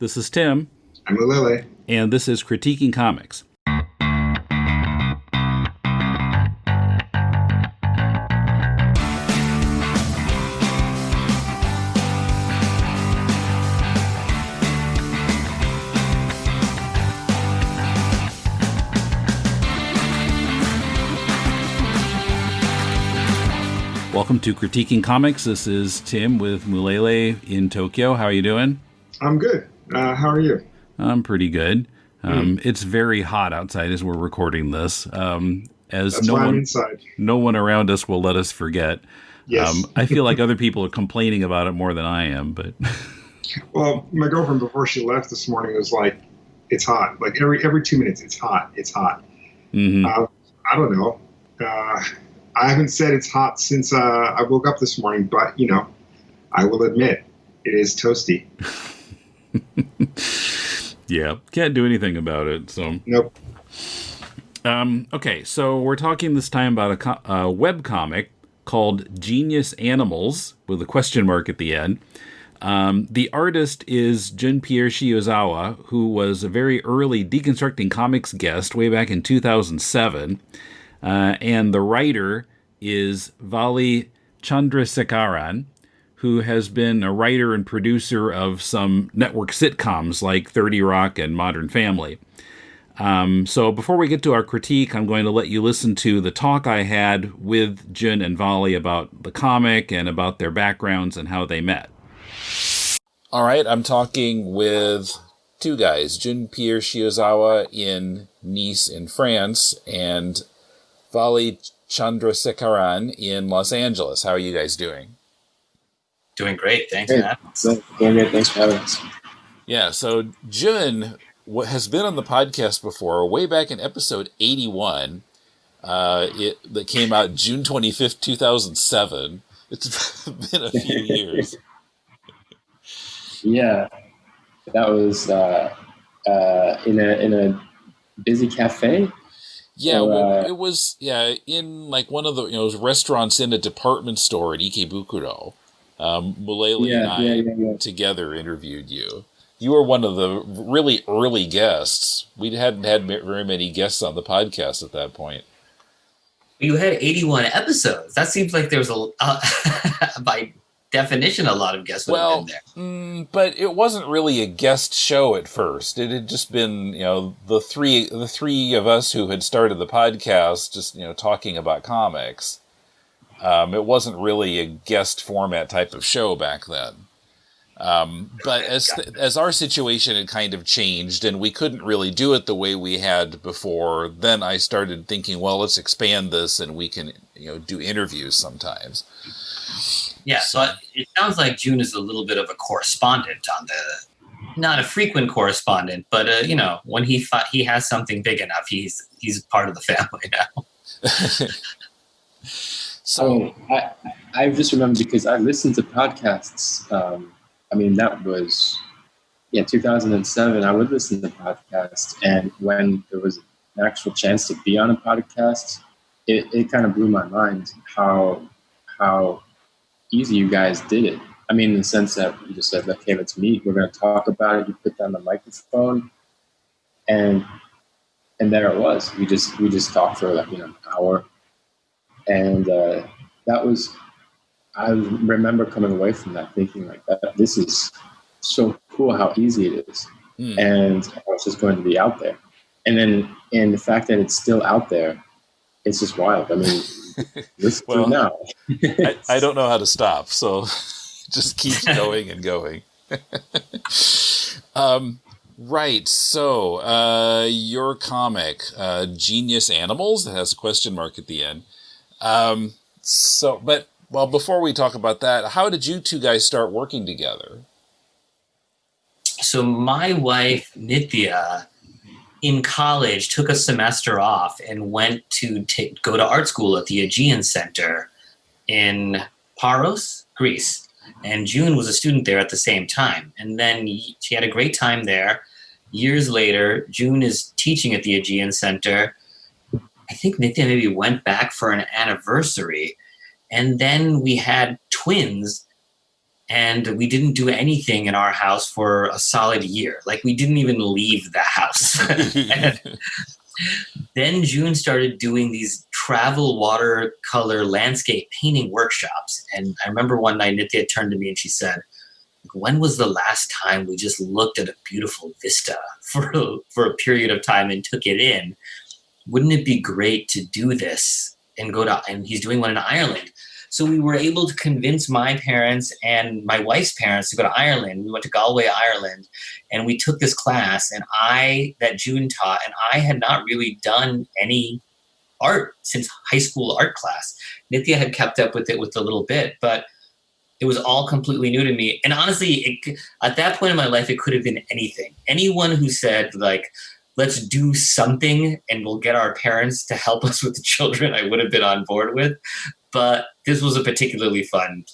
This is Tim. I'm Mulele. And this is Critiquing Comics. Welcome to Critiquing Comics. This is Tim with Mulele in Tokyo. How are you doing? I'm good. How are you? I'm pretty good. It's very hot outside as we're recording this. As That's why I'm inside. No one around us will let us forget. Yes. I feel like other people are complaining about it more than I am, but Well, my girlfriend before she left this morning was like, "It's hot. Like every 2 minutes, it's hot. It's hot." Mm-hmm. I don't know. I haven't said it's hot since I woke up this morning, but I will admit it is toasty. Yeah, can't do anything about it. So Nope. Okay, so we're talking this time about a web comic called Genius Animals with a question mark at the end. The artist is Jun-Pierre Shiozawa, who was a very early Deconstructing Comics guest way back in 2007. And the writer is Vali Chandrasekaran, who has been a writer and producer of some network sitcoms like 30 Rock and Modern Family. So before we get to our critique, I'm going to let you listen to the talk I had with Jun and Vali about the comic and about their backgrounds and how they met. All right, I'm talking with two guys, Jun-Pierre Shiozawa in Nice in France and Vali Chandrasekaran in Los Angeles. How are you guys doing? Doing great. Thanks for having us. Doing great. Thanks for having us. Yeah, so Jun has been on the podcast before, way back in episode 81, that came out June 25th, 2007. It's been a few years. Yeah, that was in a busy cafe. Yeah, well, it was in like one of the restaurants in a department store at Ikebukuro. Mulele and I together interviewed you. You were one of the really early guests. We hadn't had very many guests on the podcast at that point. You had 81 episodes. That seems like there was by definition, a lot of guests would have been there. But it wasn't really a guest show at first. It had just been, the three of us who had started the podcast, just talking about comics. It wasn't really a guest format type of show back then. But as our situation had kind of changed and we couldn't really do it the way we had before, then I started thinking, well, let's expand this and we can, do interviews sometimes. Yeah, so it sounds like June is a little bit of a correspondent on not a frequent correspondent, but when he has something big enough, he's part of the family now. So I just remember because I listened to podcasts. That was 2007. I would listen to podcasts, and when there was an actual chance to be on a podcast, it kind of blew my mind how easy you guys did it. I mean, in the sense that you just said, okay, let's meet. We're going to talk about it. You put down the microphone, and there it was. We just talked for an hour, and that was. I remember coming away from that thinking this is so cool how easy it is, and how it's just going to be out there, and the fact that it's still out there, it's just wild. I mean. Listen to it now. I don't know how to stop, so just keep going and going. Right, so your comic, Genius Animals, that has a question mark at the end. Before we talk about that, how did you two guys start working together? So my wife, Nithya, in college, took a semester off and went to go to art school at the Aegean Center in Paros, Greece. And June was a student there at the same time. And then she had a great time there. Years later, June is teaching at the Aegean Center. I think Nithya maybe went back for an anniversary. And then we had twins And we didn't do anything in our house for a solid year. Like, we didn't even leave the house. And then June started doing these travel watercolor landscape painting workshops. And I remember one night Nithya turned to me and she said, when was the last time we just looked at a beautiful vista for a period of time and took it in? Wouldn't it be great to do this and he's doing one in Ireland. So we were able to convince my parents and my wife's parents to go to Ireland. We went to Galway, Ireland, and we took this class that June taught, and I had not really done any art since high school art class. Nithya had kept up with it with a little bit, but it was all completely new to me. And honestly, at that point in my life, it could have been anything. Anyone who said, like, let's do something and we'll get our parents to help us with the children, I would have been on board with. But this was a particularly fun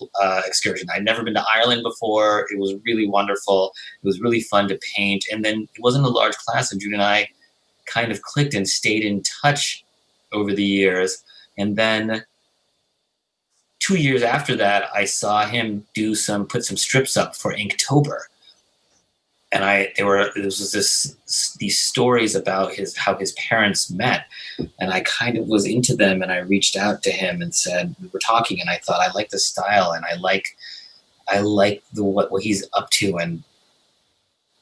excursion. I'd never been to Ireland before. It was really wonderful. It was really fun to paint. And then it wasn't a large class, and June and I kind of clicked and stayed in touch over the years. And then 2 years after that, I saw him put some strips up for Inktober. And these stories about how his parents met, and I kind of was into them, and I reached out to him and said, we were talking, and I thought, I like the style, and I like what he's up to, and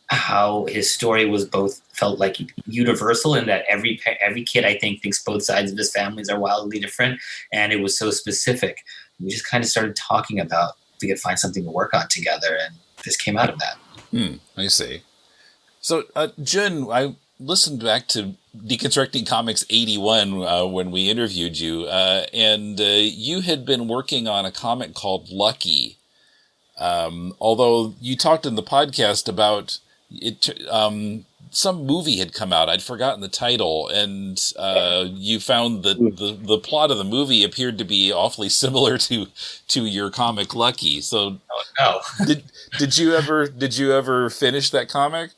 how his story felt like universal, in that every kid, I think, thinks both sides of his families are wildly different, and it was so specific. We just kind of started talking about if we could find something to work on together, and this came out of that. I see. So, Jun, I listened back to Deconstructing Comics 81 when we interviewed you, and you had been working on a comic called Lucky. Although you talked in the podcast about it, some movie had come out. I'd forgotten the title, and you found that the plot of the movie appeared to be awfully similar to your comic Lucky. So, did you ever finish that comic?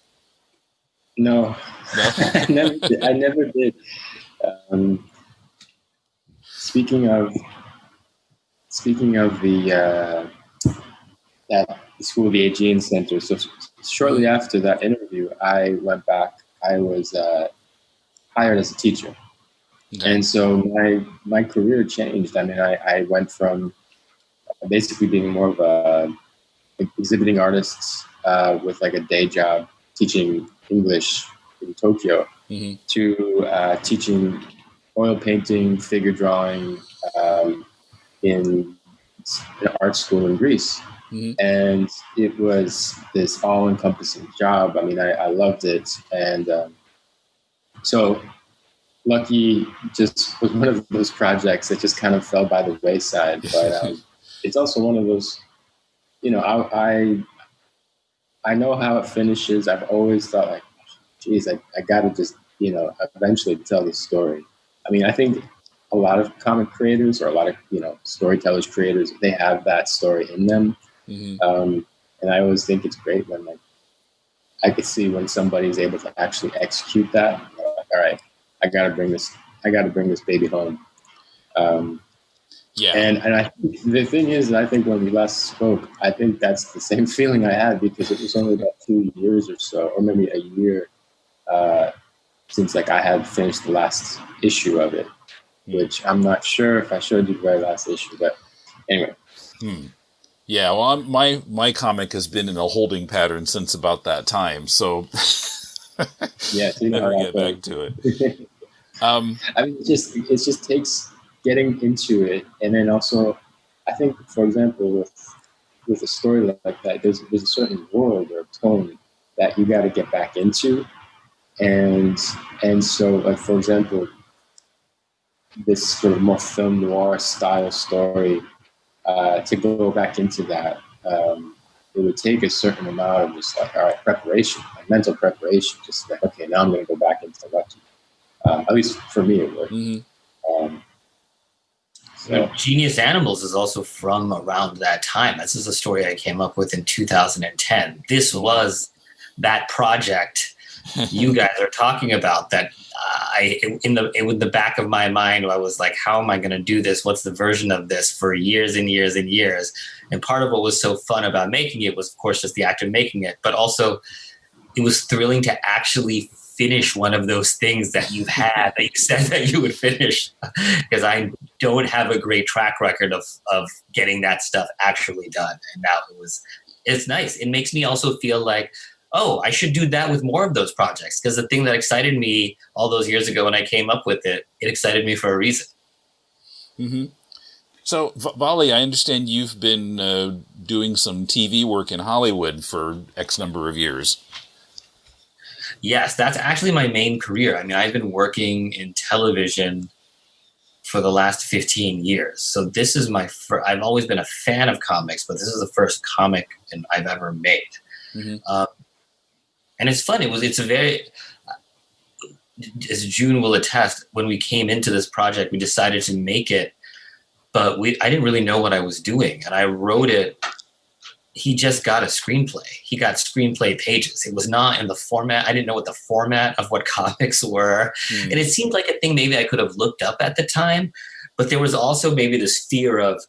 No. I never did. Speaking of the the school, the Aegean Center. So shortly after that interview, I went back. I was hired as a teacher, and so my career changed. I mean, I went from basically being more of a exhibiting artist with like a day job teaching English in Tokyo to teaching oil painting, figure drawing in an art school in Greece. And it was this all-encompassing job. I mean, I loved it. And so Lucky just was one of those projects that just kind of fell by the wayside. But it's also one of those, you know, I know how it finishes. I've always thought, like, geez, I got to just, you know, eventually tell the story. I mean, I think a lot of comic creators or a lot of, you know, storytellers, creators, they have that story in them. And I always think it's great when, like, I could see when somebody's able to actually execute that. Like, all right, I got to bring this baby home. And I think the thing is, I think when we last spoke, I think that's the same feeling I had, because it was only about 2 years or so, or maybe a year, since like I had finished the last issue of it, which I'm not sure if I showed you the very last issue, but anyway. Yeah, well, my comic has been in a holding pattern since about that time, so yeah, so never get back to it. I mean, it just takes getting into it, and then also, I think, for example, with a story like that, there's a certain world or tone that you got to get back into, and so, like, for example, this sort of more film noir style story. To go back into that, it would take a certain amount of just like, all right, preparation, like mental preparation, just like, okay, now I'm going to go back into Lucky. At least for me, it would. So. Genius Animals is also from around that time. This is a story I came up with in 2010. This was that project you guys are talking about that in the back of my mind, I was like, how am I going to do this? What's the version of this for years and years and years? And part of what was so fun about making it was, of course, just the act of making it, but also it was thrilling to actually finish one of those things that you've had that you said that you would finish, because I don't have a great track record of getting that stuff actually done. And now it's nice. It makes me also feel like, oh, I should do that with more of those projects, because the thing that excited me all those years ago when I came up with it excited me for a reason. Mm-hmm. So, Vali, I understand you've been doing some TV work in Hollywood for X number of years. Yes, that's actually my main career. I mean, I've been working in television for the last 15 years. So this is I've always been a fan of comics, but this is the first comic I've ever made. Mm-hmm. And it's fun. It's a very, as June will attest, when we came into this project, we decided to make it, but I didn't really know what I was doing. And I wrote it. He just got a screenplay. He got screenplay pages. It was not in the format. I didn't know what the format of what comics were. And it seemed like a thing maybe I could have looked up at the time, but there was also maybe this fear of,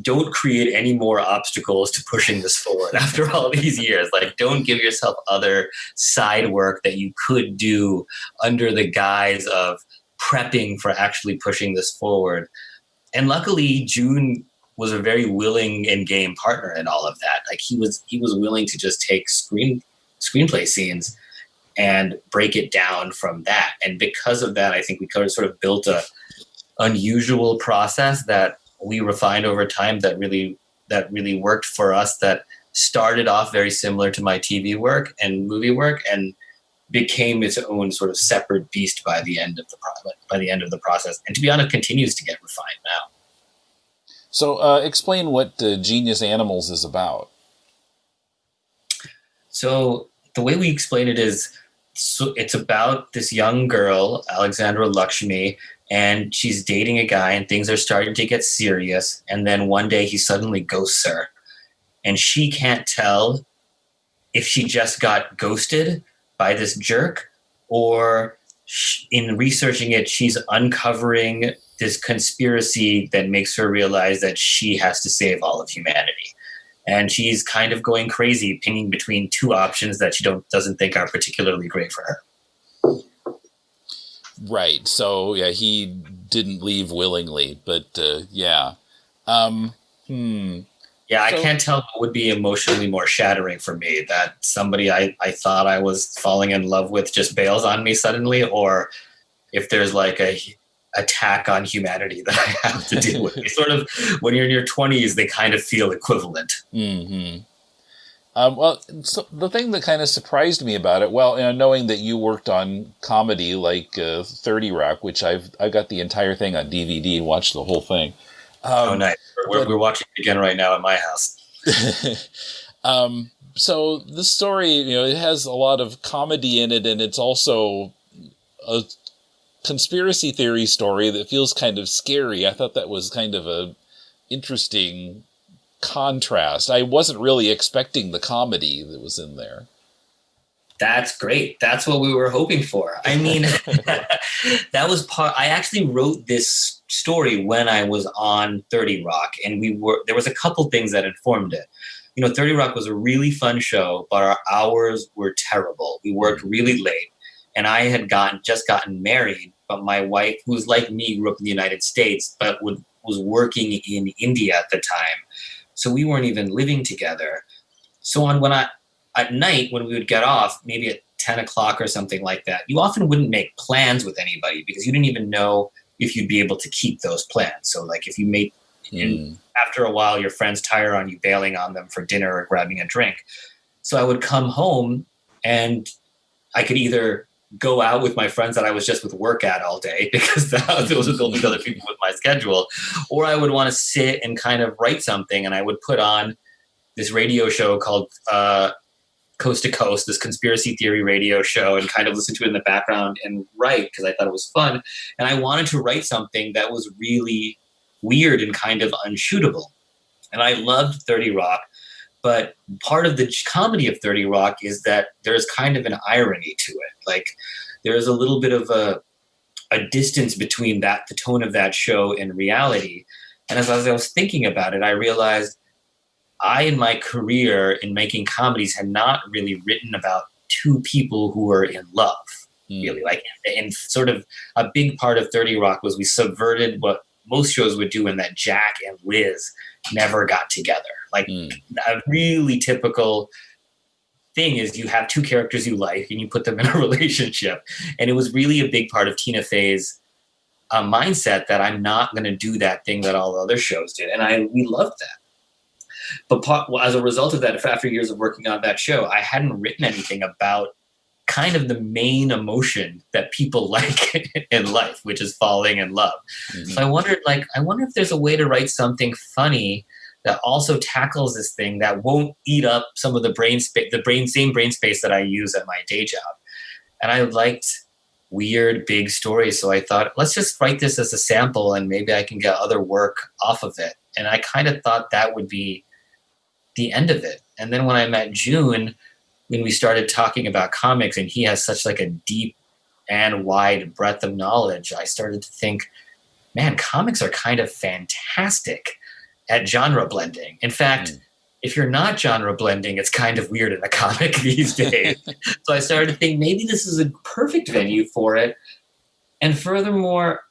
don't create any more obstacles to pushing this forward after all these years. Like, don't give yourself other side work that you could do under the guise of prepping for actually pushing this forward. And luckily, June was a very willing and game partner in all of that. Like, he was willing to just take screenplay scenes and break it down from that. And because of that, I think we sort of built a unusual process that we refined over time that really worked for us, that started off very similar to my TV work and movie work and became its own sort of separate beast by the end of the process. And to be honest, continues to get refined now. So explain what Genius Animals is about. So the way we explain it is, it's about this young girl, Alexandra Lakshmi, and she's dating a guy and things are starting to get serious. And then one day he suddenly ghosts her. And she can't tell if she just got ghosted by this jerk, or in researching it, she's uncovering this conspiracy that makes her realize that she has to save all of humanity. And she's kind of going crazy, pinging between two options that she doesn't think are particularly great for her. Right. So, yeah, he didn't leave willingly, but yeah. Yeah, I can't tell what would be emotionally more shattering for me, that somebody I thought I was falling in love with just bails on me suddenly, or if there's like a attack on humanity that I have to deal with. Sort of, when you're in your 20s, they kind of feel equivalent. Mm-hmm. Well, so the thing that kind of surprised me about it, knowing that you worked on comedy like 30 Rock, which I've got the entire thing on DVD and watched the whole thing. Oh, nice. We're watching it again right now at my house. So this story, it has a lot of comedy in it, and it's also a conspiracy theory story that feels kind of scary. I thought that was kind of a interesting contrast. I wasn't really expecting the comedy that was in there. That's great. That's what we were hoping for. I mean, that was I actually wrote this story when I was on 30 Rock, and there was a couple things that informed it. 30 Rock was a really fun show, but our hours were terrible. We worked really late, and I had just gotten married, but my wife, who's like me, grew up in the United States, but was working in India at the time. So we weren't even living together. So at night, when we would get off, maybe at 10 o'clock or something like that, you often wouldn't make plans with anybody because you didn't even know if you'd be able to keep those plans. So like if you made, after a while, your friends tire on you bailing on them for dinner or grabbing a drink. So I would come home and I could either go out with my friends that I was just with work at all day, because those were the only other people with my schedule, or I would want to sit and kind of write something, and I would put on this radio show called Coast to Coast, this conspiracy theory radio show, and kind of listen to it in the background and write, because I thought it was fun. And I wanted to write something that was really weird and kind of unshootable. And I loved 30 Rock, but part of the comedy of 30 Rock is that there's kind of an irony to it. Like there is a little bit of a distance between the tone of that show and reality. And as I was thinking about it, I realized I, in my career in making comedies, had not really written about two people who were in love. Really, like, and sort of a big part of 30 Rock was we subverted what most shows would do, in that Jack and Liz never got together. Like a really typical thing is you have two characters you like and you put them in a relationship. And it was really a big part of Tina Fey's mindset that I'm not going to do that thing that all the other shows did. And we loved that. But as a result of that, after years of working on that show, I hadn't written anything about kind of the main emotion that people like in life, which is falling in love. So I wondered, I wonder if there's a way to write something funny that also tackles this thing that won't eat up some of the same brain space that I use at my day job. And I liked weird, big stories. So I thought, let's just write this as a sample and maybe I can get other work off of it. And I kind of thought that would be the end of it. And then when I met June, when we started talking about comics, and he has such like a deep and wide breadth of knowledge, I started to think, man, comics are kind of fantastic at genre blending. In fact, if you're not genre blending, it's kind of weird in a comic these days. So I started to think maybe this is a perfect venue for it. And furthermore,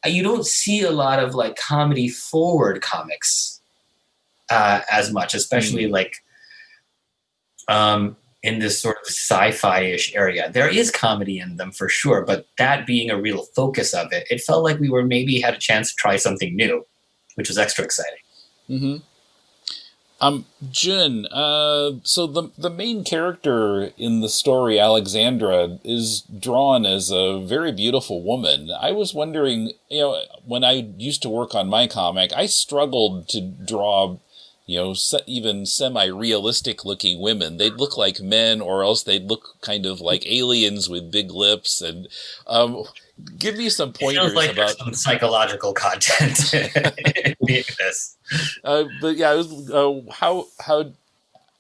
you don't see a lot of like comedy forward comics as much, especially in this sort of sci-fi-ish area. There is comedy in them for sure, but that being a real focus of it, it felt like we were maybe had a chance to try something new, which was extra exciting. Jun, so the main character in the story, Alexandra, is drawn as a very beautiful woman. I was wondering, when I used to work on my comic, I struggled to draw even semi-realistic looking women. They'd look like men, or else they'd look kind of like aliens with big lips. And give me some pointers about some psychological content in this. But yeah,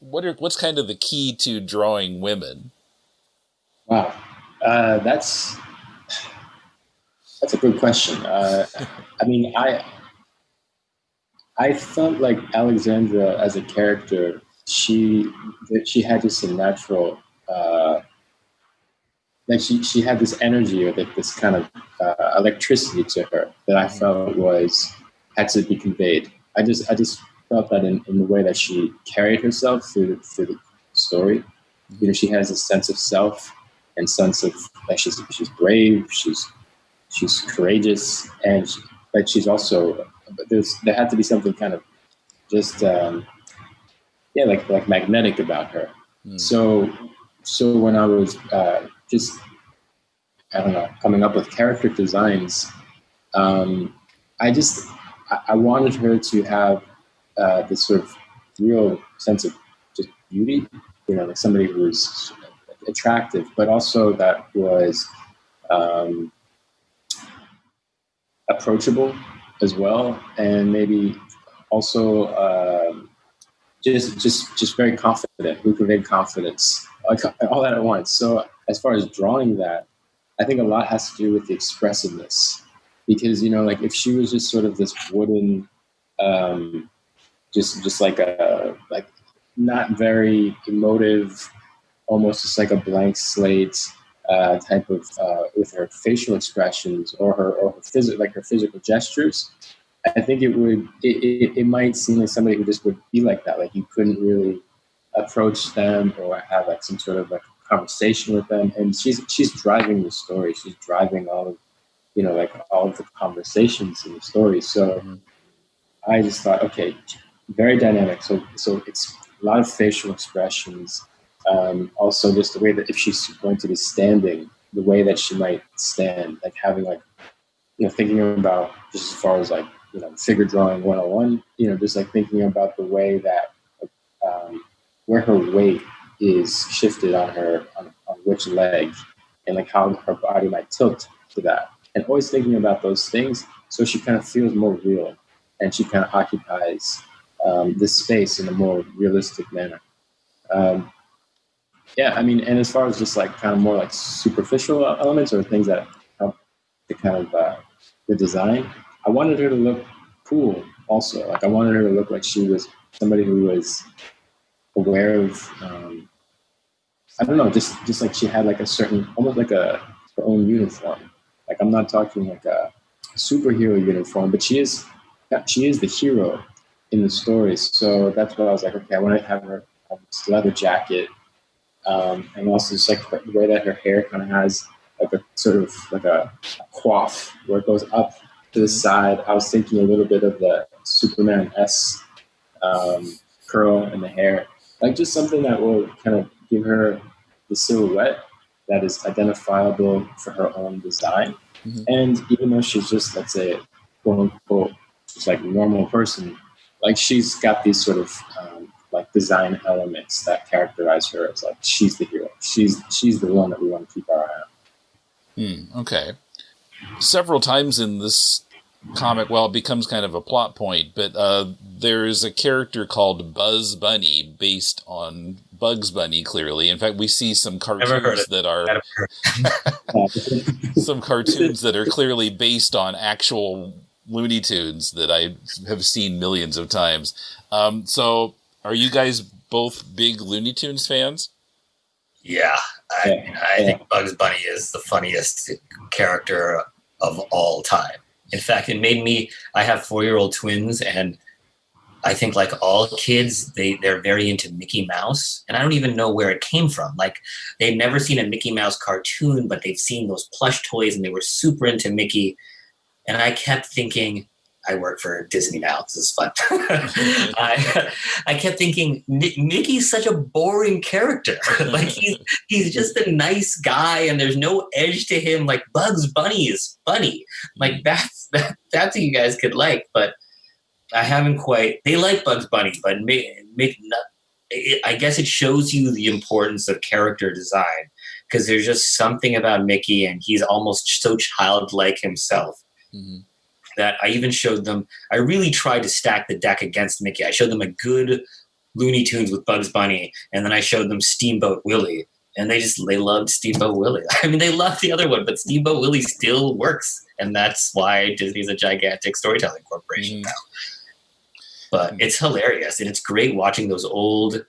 what's kind of the key to drawing women? Wow, that's a good question. I felt like Alexandra as a character, she had just a natural, she had this energy or this kind of electricity to her that I felt had to be conveyed. I just felt that in the way that she carried herself through the story. She has a sense of self and sense of like she's brave, she's courageous, and but she's also. But there had to be something kind of just like magnetic about her. So when I was coming up with character designs, I wanted her to have this sort of real sense of just beauty, like somebody who was attractive, but also that was approachable as well, and maybe also just very confident, who conveyed confidence, like all that at once. So as far as drawing that, I think a lot has to do with the expressiveness, because like if she was just sort of this wooden, just like not very emotive, almost just like a blank slate type of with her facial expressions or her physical gestures, I think it might seem like somebody who just would be like that. Like you couldn't really approach them or have like some sort of like conversation with them. And she's driving the story. She's driving all of all of the conversations in the story. So I just thought, okay, very dynamic. So it's a lot of facial expressions. Also, just the way that if she's going to be standing, the way that she might stand, like having thinking about just as far as figure drawing 101, just like thinking about the way that where her weight is shifted on which leg, and like how her body might tilt to that, and always thinking about those things, so she kind of feels more real, and she kind of occupies this space in a more realistic manner. yeah, I mean, and as far as just like kind of more like superficial elements or things that help the kind of the design, I wanted her to look cool also. Like I wanted her to look like she was somebody who was aware of, I don't know, just like she had like a certain, almost like her own uniform. Like I'm not talking like a superhero uniform, but she is the hero in the story. So that's what I was like, okay, I want to have her have this leather jacket. And also just like the way that her hair kind of has like a sort of like a coif where it goes up to the side. I was thinking a little bit of the Superman S curl in the hair, like just something that will kind of give her the silhouette that is identifiable for her own design. Mm-hmm. And even though she's just, let's say, quote unquote, just like a normal person, like she's got these sort of like design elements that characterize her as like she's the hero. She's the one that we want to keep our eye on. Okay. Several times in this comic, well, it becomes kind of a plot point, but there is a character called Buzz Bunny based on Bugs Bunny, clearly. In fact, we see some cartoons that are some cartoons that are clearly based on actual Looney Tunes that I have seen millions of times. So are you guys both big Looney Tunes fans? Yeah. I think Bugs Bunny is the funniest character of all time. In fact, it made me, I have 4-year-old twins, and I think like all kids, they're very into Mickey Mouse, and I don't even know where it came from. Like they've never seen a Mickey Mouse cartoon, but they've seen those plush toys and they were super into Mickey. And I kept thinking, I work for Disney now. This is fun. I kept thinking, Mickey's such a boring character. Like he's just a nice guy, and there's no edge to him. Like Bugs Bunny is funny. Like that's what you guys could like. But I haven't quite. They like Bugs Bunny, but I guess it shows you the importance of character design, because there's just something about Mickey, and he's almost so childlike himself. Mm-hmm. That I even showed them, I really tried to stack the deck against Mickey. I showed them a good Looney Tunes with Bugs Bunny, and then I showed them Steamboat Willie, and they loved Steamboat Willie. I mean, they loved the other one, but Steamboat Willie still works, and that's why Disney's a gigantic storytelling corporation now. But it's hilarious, and it's great watching those old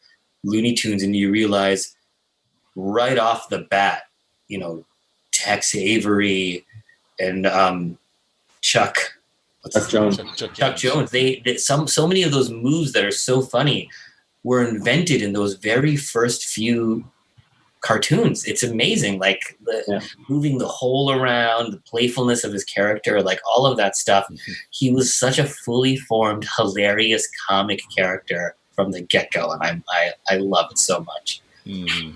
Looney Tunes, and you realize right off the bat, you know, Tex Avery and Chuck Jones. So many of those moves that are so funny were invented in those very first few cartoons. It's amazing, like moving the hole around, the playfulness of his character, like all of that stuff. Mm-hmm. He was such a fully formed, hilarious comic character from the get-go, and I love it so much. Mm-hmm.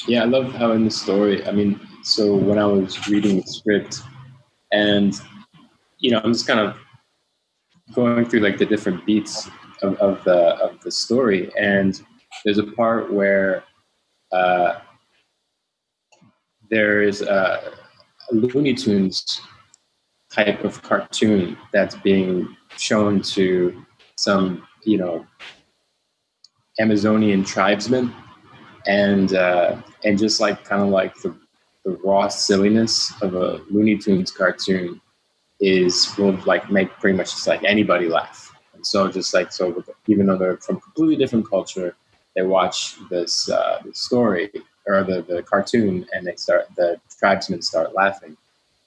Yeah, I love how in the story, I mean, so when I was reading the script, and you know, I'm just kind of going through like the different beats of the story, and there's a part where there is a Looney Tunes type of cartoon that's being shown to some, you know, Amazonian tribesmen, and just like kind of like the raw silliness of a Looney Tunes cartoon will like make pretty much just like anybody laugh. And so just like, so even though they're from completely different culture, they watch this story or the cartoon, and the tribesmen start laughing.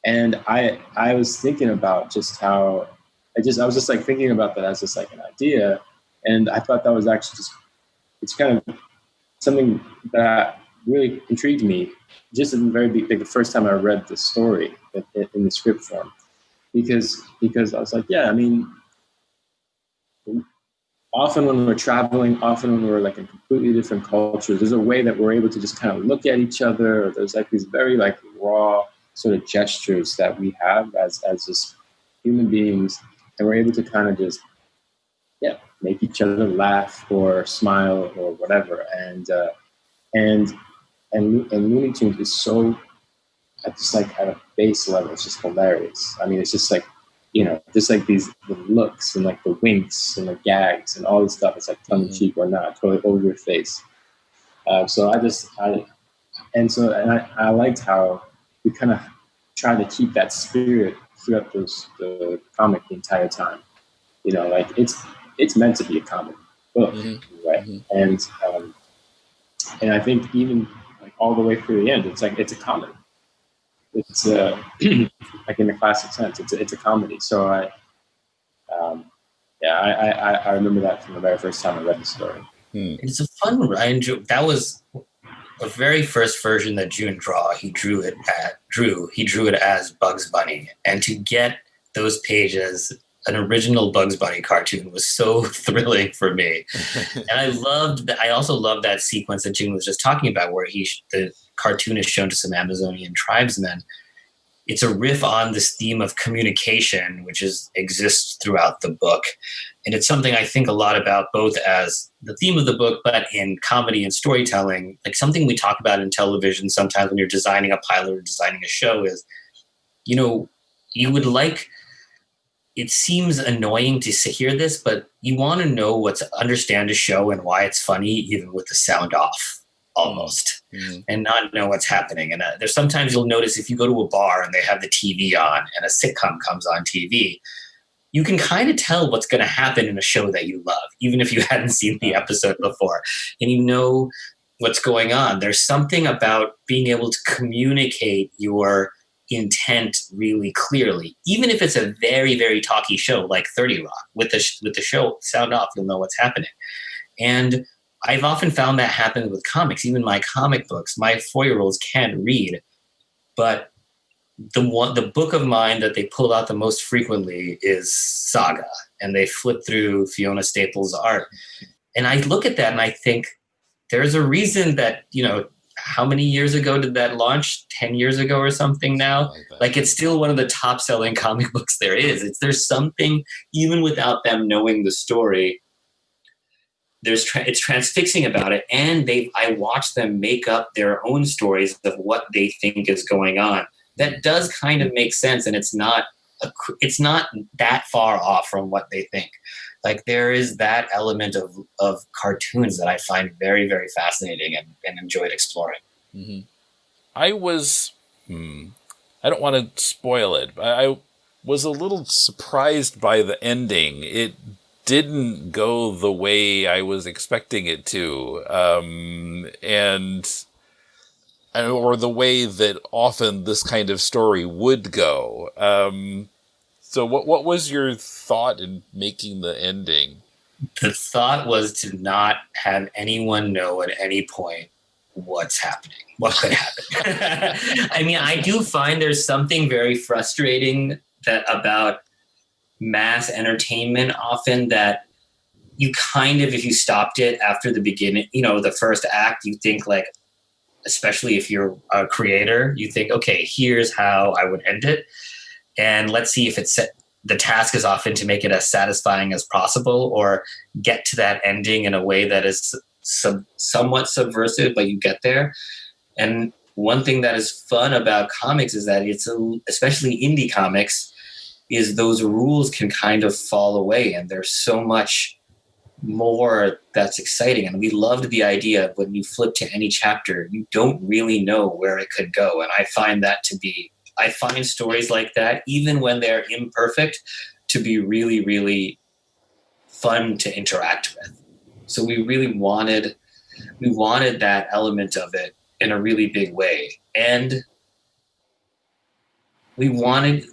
And I was thinking about just how I was just like thinking about that as just like an idea. And I thought that was actually it's kind of something that really intrigued me just in the very beginning, the first time I read the story in the script form, because I was like, yeah, I mean, often when we're traveling, often when we're like in completely different cultures, there's a way that we're able to just kind of look at each other. Or there's like these very like raw sort of gestures that we have as just human beings, and we're able to kind of just make each other laugh or smile or whatever. And Looney Tunes is so, just like at a base level, it's just hilarious. I mean, it's just like, you know, just like the looks and like the winks and the gags and all this stuff. It's like tongue in cheek or not, totally over your face. So I liked how we kind of tried to keep that spirit throughout the comic the entire time. You know, like it's meant to be a comic book, right? And I think even like all the way through the end, it's like it's a comedy. It's like in the classic sense, it's a comedy. So I remember that from the very first time I read the story. It's a fun ride. That was the very first version that Jun drew it as Bugs Bunny, and to get those pages, an original Bugs Bunny cartoon, was so thrilling for me. And I also loved that sequence that Jun was just talking about, where the cartoon is shown to some Amazonian tribesmen. It's a riff on this theme of communication, which exists throughout the book. And it's something I think a lot about, both as the theme of the book, but in comedy and storytelling. Like something we talk about in television sometimes when you're designing a pilot or designing a show is, you know, it seems annoying to hear this, but you want to understand a show and why it's funny, even with the sound off. Almost, and not know what's happening. And there's sometimes you'll notice if you go to a bar and they have the TV on and a sitcom comes on TV, you can kind of tell what's going to happen in a show that you love, even if you hadn't seen the episode before, and you know what's going on. There's something about being able to communicate your intent really clearly, even if it's a very, very talky show like 30 Rock. With the show sound off, you'll know what's happening. And I've often found that happen with comics. Even my comic books, my 4-year-olds can't read, but the book of mine that they pull out the most frequently is Saga, and they flip through Fiona Staples' art. And I look at that and I think there's a reason that, you know, how many years ago did that launch? 10 years ago or something now? Like it's still one of the top selling comic books there is. There's something, even without them knowing the story, it's transfixing about it, and I watch them make up their own stories of what they think is going on. That does kind of make sense, and it's not that far off from what they think. Like there is that element of cartoons that I find very, very fascinating and enjoyed exploring. I don't want to spoil it, but I was a little surprised by the ending. It didn't go the way I was expecting it to, or the way that often this kind of story would go. So what was your thought in making the ending? The thought was to not have anyone know at any point what's happening, what could happen. I mean, I do find there's something very frustrating about mass entertainment often, that you kind of, if you stopped it after the beginning, you know, the first act, you think like, especially if you're a creator, you think, okay, here's how I would end it. And let's see if the task is often to make it as satisfying as possible, or get to that ending in a way that is somewhat subversive, but you get there. And one thing that is fun about comics is that especially indie comics, is those rules can kind of fall away, and there's so much more that's exciting. And we loved the idea of when you flip to any chapter, you don't really know where it could go. And I find stories like that, even when they're imperfect, to be really, really fun to interact with. So we really wanted that element of it in a really big way. And we wanted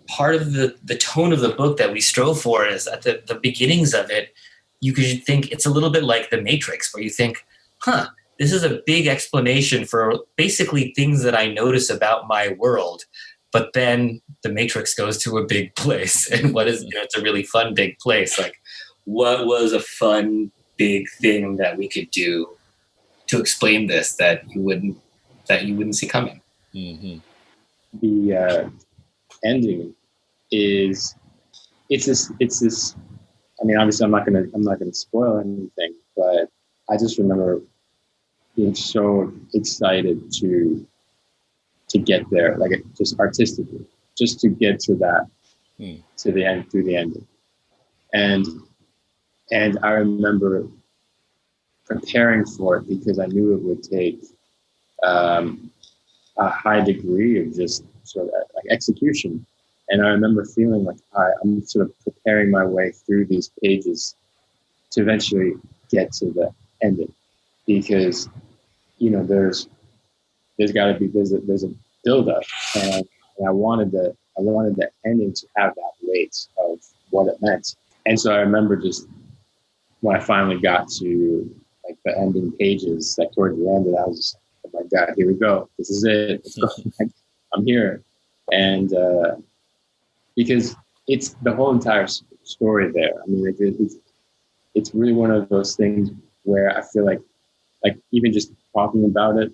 part of the tone of the book that we strove for is at the beginnings of it, you could think it's a little bit like The Matrix, where you think, this is a big explanation for basically things that I notice about my world. But then The Matrix goes to a big place, and it's a really fun big place. Like, what was a fun big thing that we could do to explain this that you wouldn't see coming? The ending is it's this. I mean, obviously, I'm not gonna spoil anything, but I just remember being so excited to get there, like just artistically, just to get to that, to the end, through the ending. And I remember preparing for it because I knew it would take a high degree of just sort of like execution. And I remember feeling like I'm sort of preparing my way through these pages to eventually get to the ending, because there's a build up, and I wanted the ending to have that weight of what it meant. And so I remember just when I finally got to like the ending pages, like towards the end, and I was just, oh my God, here we go. This is it. Let's go. I'm here. And because it's the whole entire story there. I mean, it's really one of those things where I feel like even just talking about it,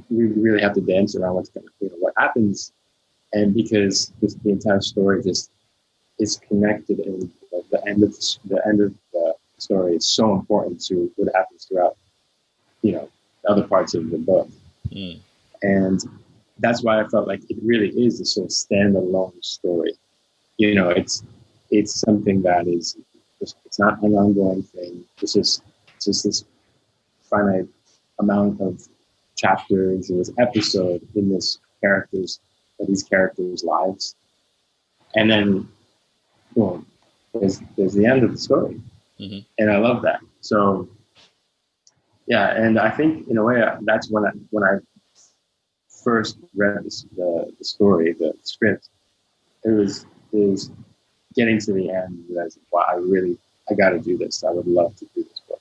we really have to dance around what happens. And because the entire story just is connected, and the end of the story is so important to what happens throughout, the other parts of the book. Mm. And that's why I felt like it really is a sort of standalone story. It's something that is, it's not an ongoing thing. It's just this finite amount of chapters or this episode in these characters' lives. And then, boom, there's the end of the story. Mm-hmm. And I love that. So, yeah, and I think in a way that's when I first read the story, the script, it was getting to the end. I was like, wow, I got to do this. I would love to do this book.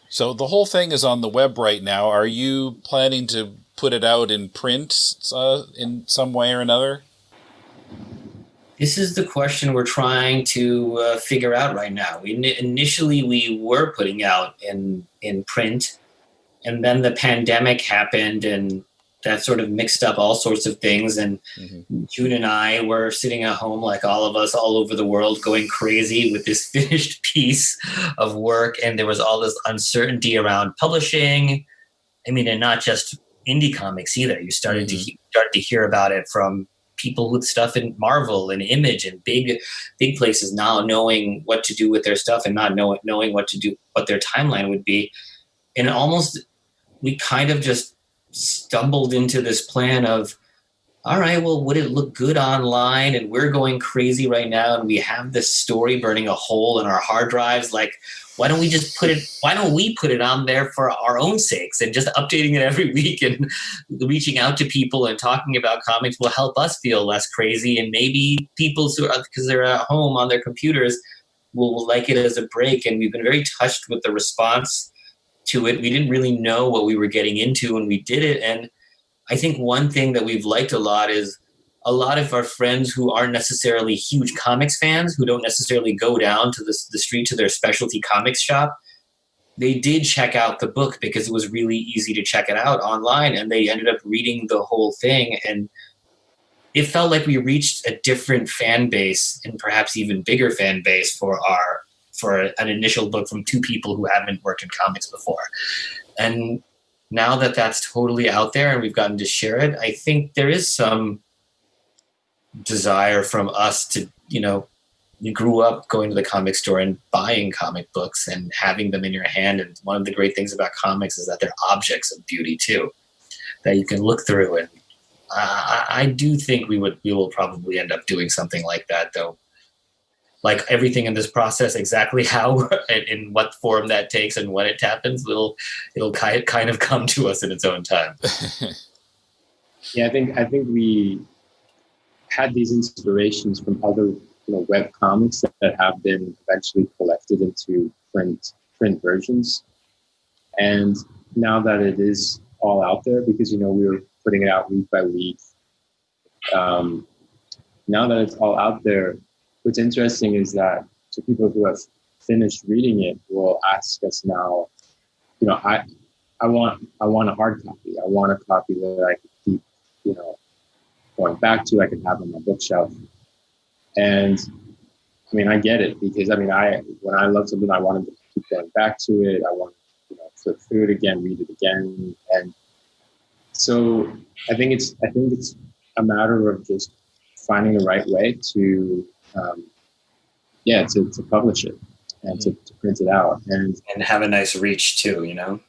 So the whole thing is on the web right now. Are you planning to put it out in print in some way or another? This is the question we're trying to figure out right now. Initially, we were putting out in print, and then the pandemic happened, and that sort of mixed up all sorts of things. And mm-hmm. June and I were sitting at home, like all of us, all over the world, going crazy with this finished piece of work. And there was all this uncertainty around publishing. I mean, and not just indie comics either. You started mm-hmm. to hear about it from people with stuff in Marvel and Image and big places now knowing what to do with their stuff and not knowing what to do, what their timeline would be. And almost we kind of just stumbled into this plan of, all right, well, would it look good online? And we're going crazy right now, and we have this story burning a hole in our hard drives. Like, why don't we put it on there for our own sakes, and just updating it every week and reaching out to people and talking about comics will help us feel less crazy. And maybe people, because they're at home on their computers, will like it as a break. And we've been very touched with the response to it. We didn't really know what we were getting into when we did it. And I think one thing that we've liked a lot is a lot of our friends who aren't necessarily huge comics fans, who don't necessarily go down to the street to their specialty comics shop, they did check out the book because it was really easy to check it out online, and they ended up reading the whole thing. And it felt like we reached a different fan base, and perhaps even bigger fan base for an initial book from two people who haven't worked in comics before. And now that that's totally out there and we've gotten to share it, I think there is some desire from us to, you grew up going to the comic store and buying comic books and having them in your hand. And one of the great things about comics is that they're objects of beauty too, that you can look through. And I do think we will probably end up doing something like that, though. Like everything in this process, exactly how and in what form that takes and when it happens, it'll kind of come to us in its own time. Yeah, I think we had these inspirations from other web comics that have been eventually collected into print versions. And now that it is all out there, because we were putting it out week by week. Now that it's all out there, what's interesting is that so people who have finished reading it will ask us now, I want a hard copy. I want a copy that I could keep, going back to, I could have on my bookshelf. And I mean, I get it, because when I love something, I want to keep going back to it. I want to, flip through it again, read it again. And so I think it's a matter of just finding the right way to, to publish it. and to print it out. And have a nice reach too, you know?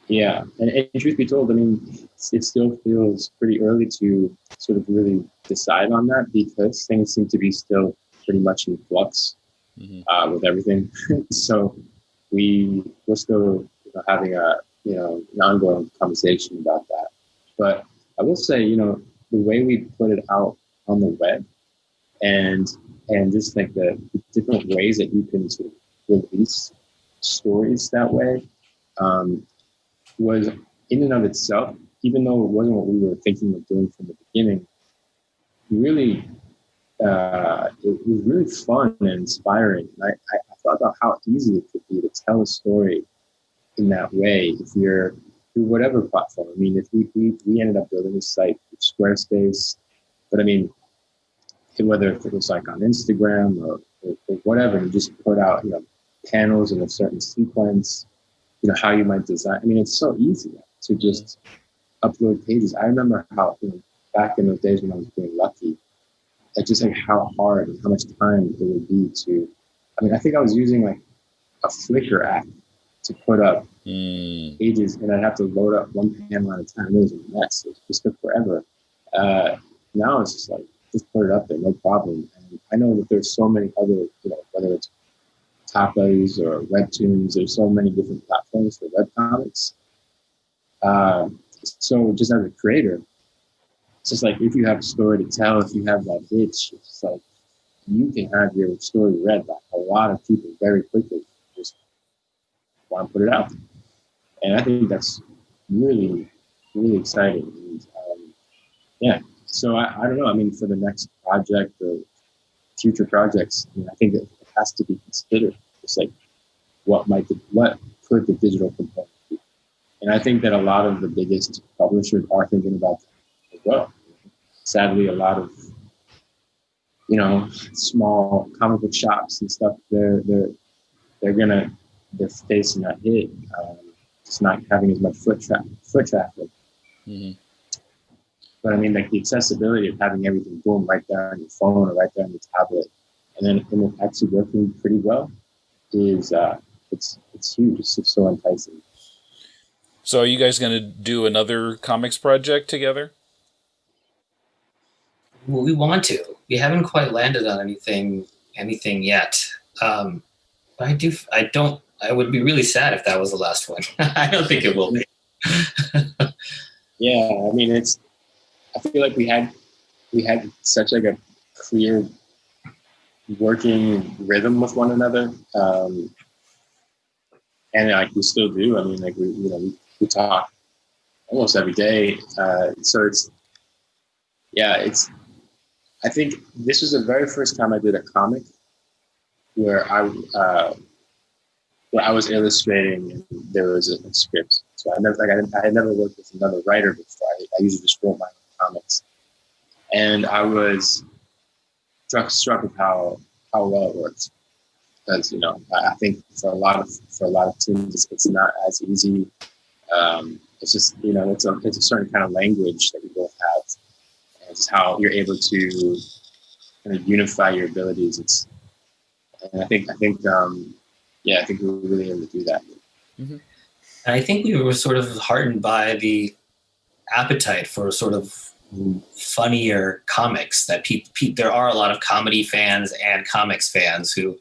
Yeah. And truth be told, I mean, it still feels pretty early to sort of really decide on that because things seem to be still pretty much in flux with everything. So we're still having an ongoing conversation about that. But I will say, the way we put it out on the web and just like the different ways that you can sort of release stories that way was in and of itself, even though it wasn't what we were thinking of doing from the beginning, really, it was really fun and inspiring. And I thought about how easy it could be to tell a story in that way if you're through whatever platform. I mean, if we ended up building a site with Squarespace, but I mean, whether it was like on Instagram or whatever, you just put out, panels in a certain sequence, how you might design. I mean, it's so easy to just upload pages. I remember how, back in those days when I was doing Lucky, just like how hard and how much time it would be to, I think I was using like a Flickr app to put up pages, and I'd have to load up one panel at a time. It was a mess. It just took forever. Now it's just like, just put it up there, no problem. And I know that there's so many other, whether it's Tapas or Webtoons, there's so many different platforms for webcomics. So just as a creator, it's just like if you have a story to tell, if you have that itch, it's like you can have your story read by a lot of people very quickly. Just want to put it out there. And I think that's really, really exciting. And, so I don't know. I mean, for the next project or future projects, I think it has to be considered. It's like, what could the digital component be? And I think that a lot of the biggest publishers are thinking about that as well. Sadly, a lot of, small comic book shops and stuff, they're facing that hit. Just not having as much foot traffic. Mm-hmm. But I mean, like the accessibility of having everything boom right there on your phone or right there on your tablet, and then it actually working pretty well is it's huge. It's just so enticing. So are you guys going to do another comics project together? Well, we want to. We haven't quite landed on anything yet. But I would be really sad if that was the last one. I don't think it will be. Yeah, I mean, I feel like we had such like a clear working rhythm with one another, and like we still do. I mean, like we talk almost every day. So I think this was the very first time I did a comic where I was illustrating and there was a script. So I had never worked with another writer before. I usually just wrote my own comics, and I was struck with how well it worked. Because I think for a lot of teams, it's not as easy. It's just it's a certain kind of language that we both have, and it's how you're able to kind of unify your abilities. And I think we were really able to do that. Mm-hmm. And I think we were sort of heartened by the appetite for sort of funnier comics that there are a lot of comedy fans and comics fans who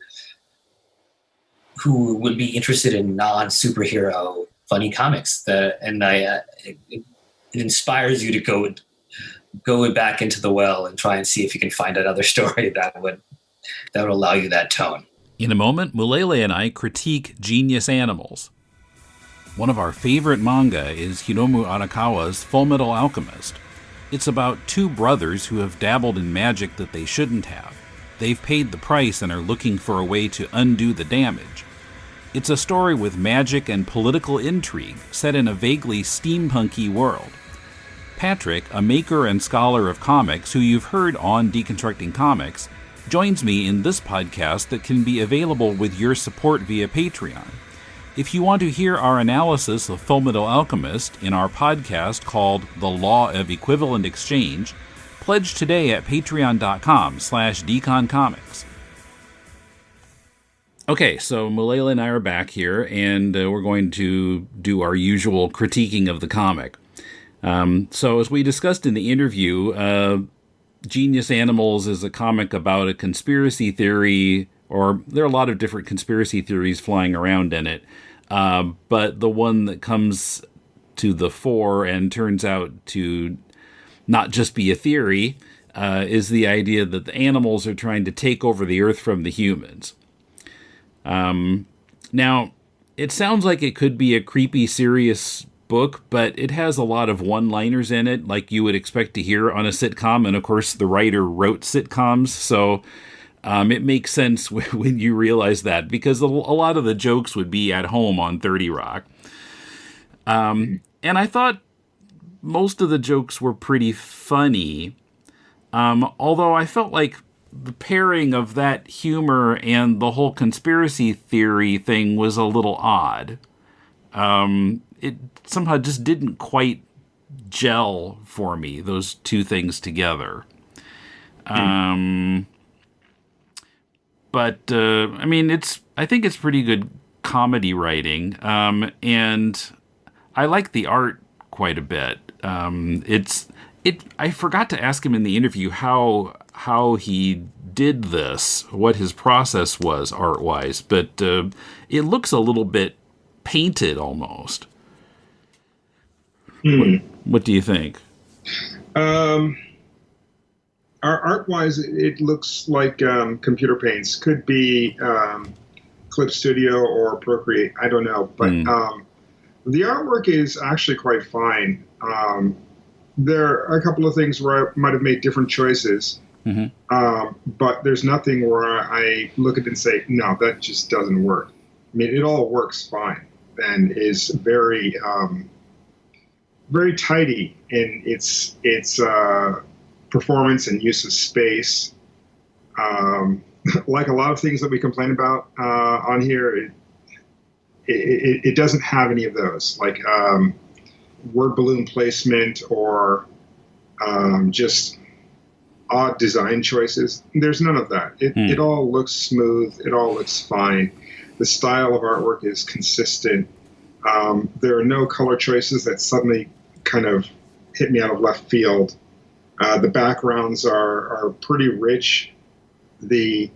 would be interested in non-superhero funny comics. It inspires you to go back into the well and try and see if you can find another story that would allow you that tone. In a moment, Mulele and I critique Genius Animals. One of our favorite manga is Hiromu Arakawa's Fullmetal Alchemist. It's about two brothers who have dabbled in magic that they shouldn't have. They've paid the price and are looking for a way to undo the damage. It's a story with magic and political intrigue set in a vaguely steampunky world. Patrick, a maker and scholar of comics who you've heard on Deconstructing Comics, joins me in this podcast that can be available with your support via Patreon. If you want to hear our analysis of Fullmetal Alchemist in our podcast called The Law of Equivalent Exchange, pledge today at patreon.com/deconcomics. Okay, so Mulele and I are back here, and we're going to do our usual critiquing of the comic. So as we discussed in the interview, Genius Animals is a comic about a conspiracy theory, or there are a lot of different conspiracy theories flying around in it. But the one that comes to the fore and turns out to not just be a theory is the idea that the animals are trying to take over the earth from the humans. Now, it sounds like it could be a creepy, serious book, but it has a lot of one-liners in it, like you would expect to hear on a sitcom. And of course, the writer wrote sitcoms, so it makes sense when you realize that, because a lot of the jokes would be at home on 30 Rock. And I thought most of the jokes were pretty funny, although I felt like the pairing of that humor and the whole conspiracy theory thing was a little odd. It somehow just didn't quite gel for me, those two things together. But I mean, I think it's pretty good comedy writing, and I like the art quite a bit. I forgot to ask him in the interview how he did this, what his process was art-wise, but it looks a little bit painted almost. What do you think? Art-wise, it looks like computer paints. Could be Clip Studio or Procreate. I don't know, but the artwork is actually quite fine. There are a couple of things where I might have made different choices, but there's nothing where I look at it and say, no, that just doesn't work. I mean, it all works fine and is very, very tidy in its performance and use of space. Like a lot of things that we complain about on here, it doesn't have any of those, like word balloon placement or just odd design choices. There's none of that. It all looks smooth. It all looks fine. The style of artwork is consistent. There are no color choices that suddenly kind of hit me out of left field. The backgrounds are pretty rich. The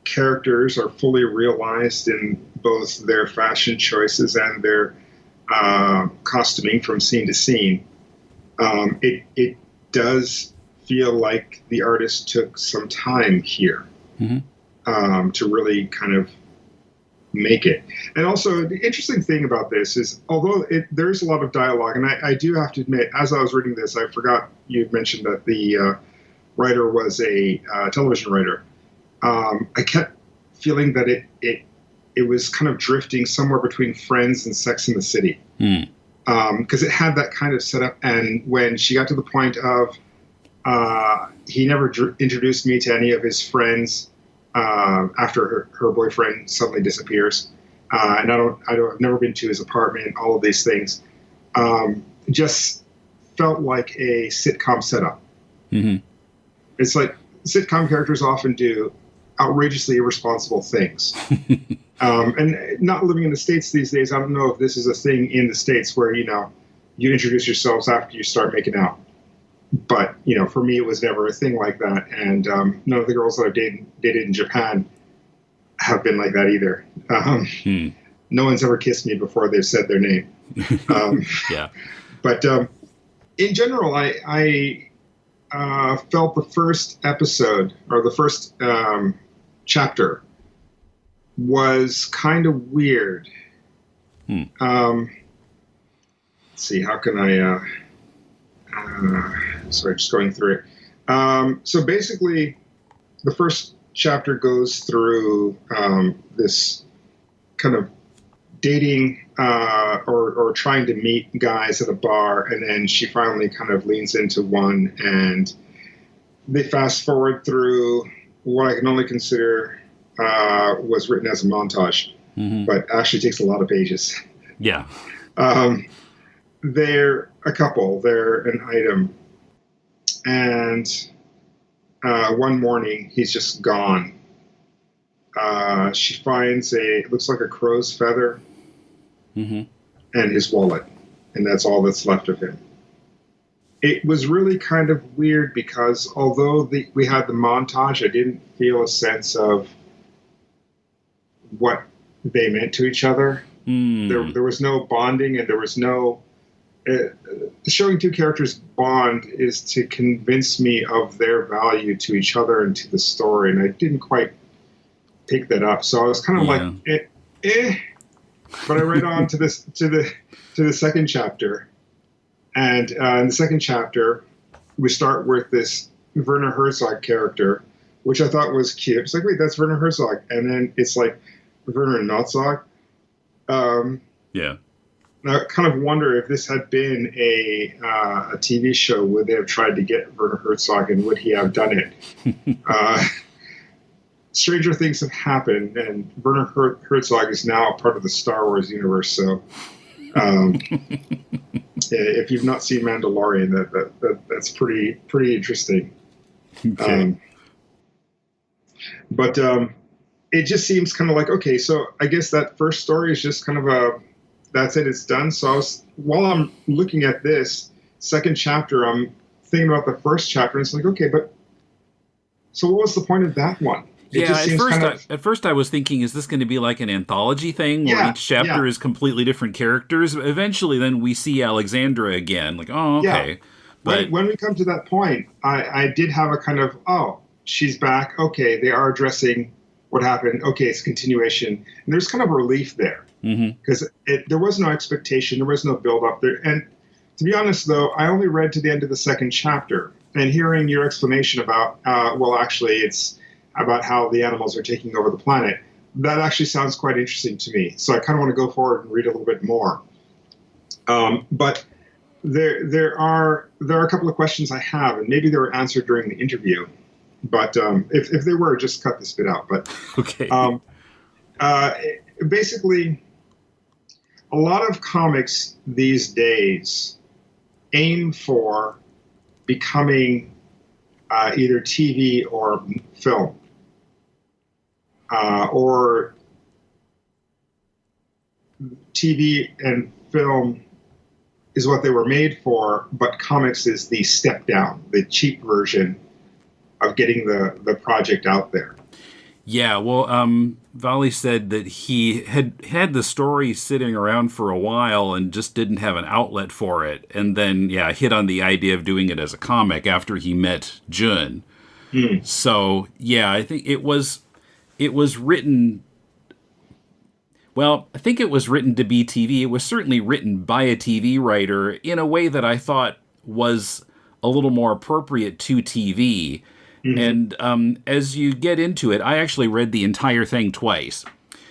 characters are fully realized in both their fashion choices and their costuming from scene to scene. It does feel like the artist took some time here to really kind of make it. And also, the interesting thing about this is, although there's a lot of dialogue, and I do have to admit, as I was reading this, I forgot you mentioned that the writer was a television writer. I kept feeling that it was kind of drifting somewhere between Friends and Sex and the City. Because it had that kind of setup. And when she got to the point of, he never introduced me to any of his friends after her boyfriend suddenly disappears. And I've never been to his apartment, all of these things. Just felt like a sitcom setup. It's like sitcom characters often do outrageously irresponsible things. And not living in the States these days, I don't know if this is a thing in the States where, you introduce yourselves after you start making out. But, for me, it was never a thing like that. And none of the girls that I've dated in Japan have been like that either. No one's ever kissed me before they've said their name. Yeah. But in general, I felt the first episode or the first chapter was kind of weird. Let's see, how can I... sorry, just going through it. So basically, the first chapter goes through this kind of dating or trying to meet guys at a bar, and then she finally kind of leans into one, and they fast forward through what I can only consider was written as a montage, but actually takes a lot of pages. Yeah. They're a couple, they're an item, and one morning he's just gone. She finds it looks like a crow's feather Mm-hmm. and his wallet, and that's all that's left of him. It was really kind of weird because although we had the montage, I didn't feel a sense of what they meant to each other. There was no bonding, and there was no... showing two characters bond is to convince me of their value to each other and to the story, and I didn't quite pick that up. So I was kind of like, But I read on to the second chapter, and in the second chapter, we start with this Werner Herzog character, which I thought was cute. It's like, wait, that's Werner Herzog, and then it's like Werner Notzog. Yeah. I kind of wonder if this had been a TV show, would they have tried to get Werner Herzog, and would he have done it? Stranger things have happened, and Werner Herzog is now a part of the Star Wars universe. So, if you've not seen Mandalorian, that's pretty interesting. Okay. But it just seems kind of like, okay, so I guess that first story is just kind of that's it, it's done. So while I'm looking at this second chapter, I'm thinking about the first chapter, and it's like, okay, but so what was the point of that one? At first I was thinking, is this going to be like an anthology thing where each chapter is completely different characters? Eventually, then we see Alexandra again. Like, oh, okay. Yeah. But when we come to that point, I did have a kind of, oh, she's back. Okay, they are addressing what happened. Okay, it's a continuation. And there's kind of a relief there. Because there was no expectation. There was no build-up there. And to be honest, though, I only read to the end of the second chapter. And hearing your explanation about, well, actually, it's about how the animals are taking over the planet, that actually sounds quite interesting to me. So I kind of want to go forward and read a little bit more. But there are a couple of questions I have, and maybe they were answered during the interview. But if they were, just cut this bit out. But okay. Basically, a lot of comics these days aim for becoming either TV or film. Or TV and film is what they were made for, but comics is the step down, the cheap version of getting the project out there. Yeah, well, Vali said that he had the story sitting around for a while and just didn't have an outlet for it. And then, hit on the idea of doing it as a comic after he met Jun. So, I think it was written... Well, I think it was written to be TV. It was certainly written by a TV writer in a way that I thought was a little more appropriate to TV. And as you get into it, I actually read the entire thing twice.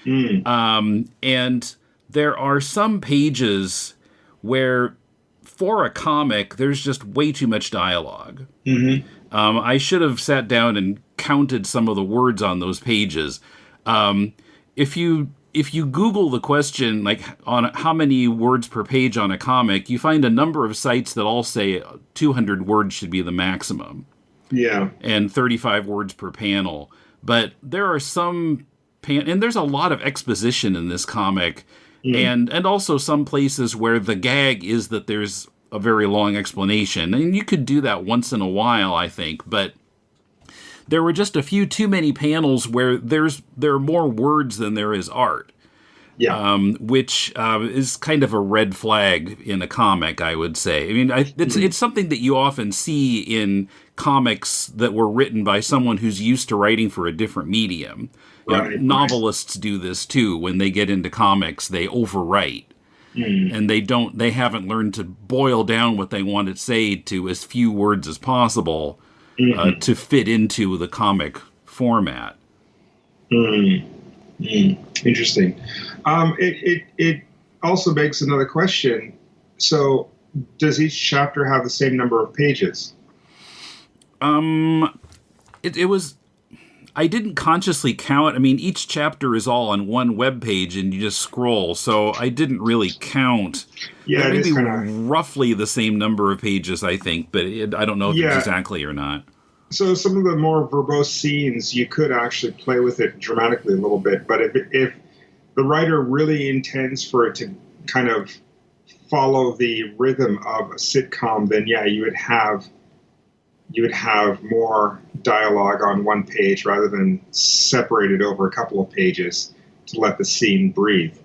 And there are some pages where, for a comic, there's just way too much dialogue. I should have sat down and counted some of the words on those pages. If you Google the question, like on how many words per page on a comic, you find a number of sites that all say 200 words should be the maximum. Yeah. And 35 words per panel. But there are some... and there's a lot of exposition in this comic. And also some places where the gag is that there's a very long explanation. And you could do that once in a while, I think. But there were just a few too many panels where there are more words than there is art. Yeah. Which is kind of a red flag in a comic, I would say. I mean, it's something that you often see in comics that were written by someone who's used to writing for a different medium. Right. Novelists do this too. When they get into comics, they overwrite. And they haven't learned to boil down what they want to say to as few words as possible to fit into the comic format. Interesting. It also begs another question. So, does each chapter have the same number of pages? It was... I didn't consciously count. I mean, each chapter is all on one web page, and you just scroll. So I didn't really count. Yeah, maybe roughly the same number of pages, I think, but I don't know if it's exactly or not. So some of the more verbose scenes, you could actually play with it dramatically a little bit. But if the writer really intends for it to kind of follow the rhythm of a sitcom, then yeah, you would have more dialogue on one page rather than separated over a couple of pages to let the scene breathe.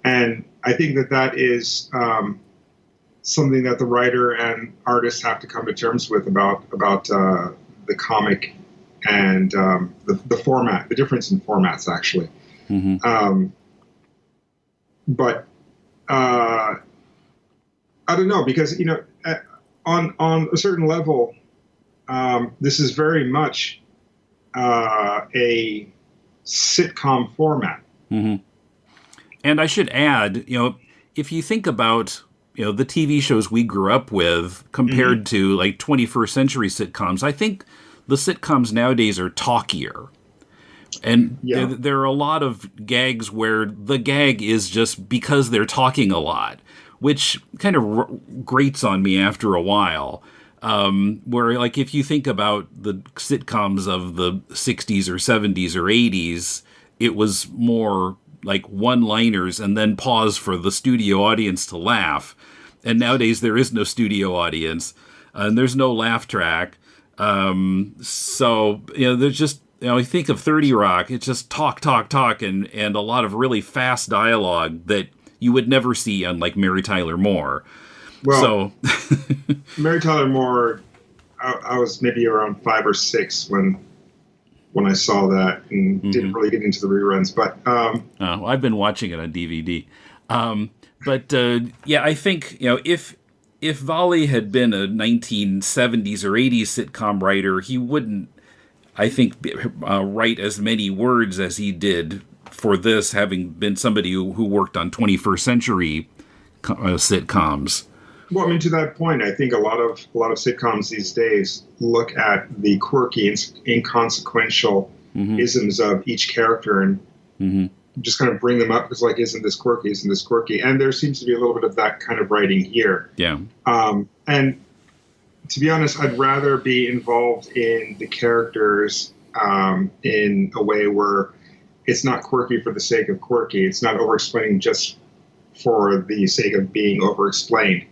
And I think that is something that the writer and artist have to come to terms with about the comic and the format, the difference in formats, actually. Mm-hmm. But I don't know, because, on a certain level, this is very much a sitcom format. Mm-hmm. And I should add, if you think about, the TV shows we grew up with compared mm-hmm. to like 21st century sitcoms, I think the sitcoms nowadays are talkier. And yeah. there are a lot of gags where the gag is just because they're talking a lot, which kind of grates on me after a while. Where, like, if you think about the sitcoms of the 60s or 70s or 80s, it was more like one-liners and then pause for the studio audience to laugh. And nowadays there is no studio audience, and there's no laugh track. So, there's just, you think of 30 Rock, it's just talk, and a lot of really fast dialogue that you would never see on, like, Mary Tyler Moore. Well, so. Mary Tyler Moore, I was maybe around 5 or 6 when I saw that, and mm-hmm. didn't really get into the reruns. But I've been watching it on DVD. I think if Vali had been a 1970s or 80s sitcom writer, he wouldn't, I think, write as many words as he did for this, having been somebody who worked on 21st century sitcoms. Well, I mean, to that point, I think a lot of sitcoms these days look at the quirky and inconsequential mm-hmm. isms of each character and mm-hmm. just kind of bring them up as like, isn't this quirky? Isn't this quirky? And there seems to be a little bit of that kind of writing here. Yeah. And to be honest, I'd rather be involved in the characters in a way where it's not quirky for the sake of quirky. It's not over-explaining just for the sake of being over-explained.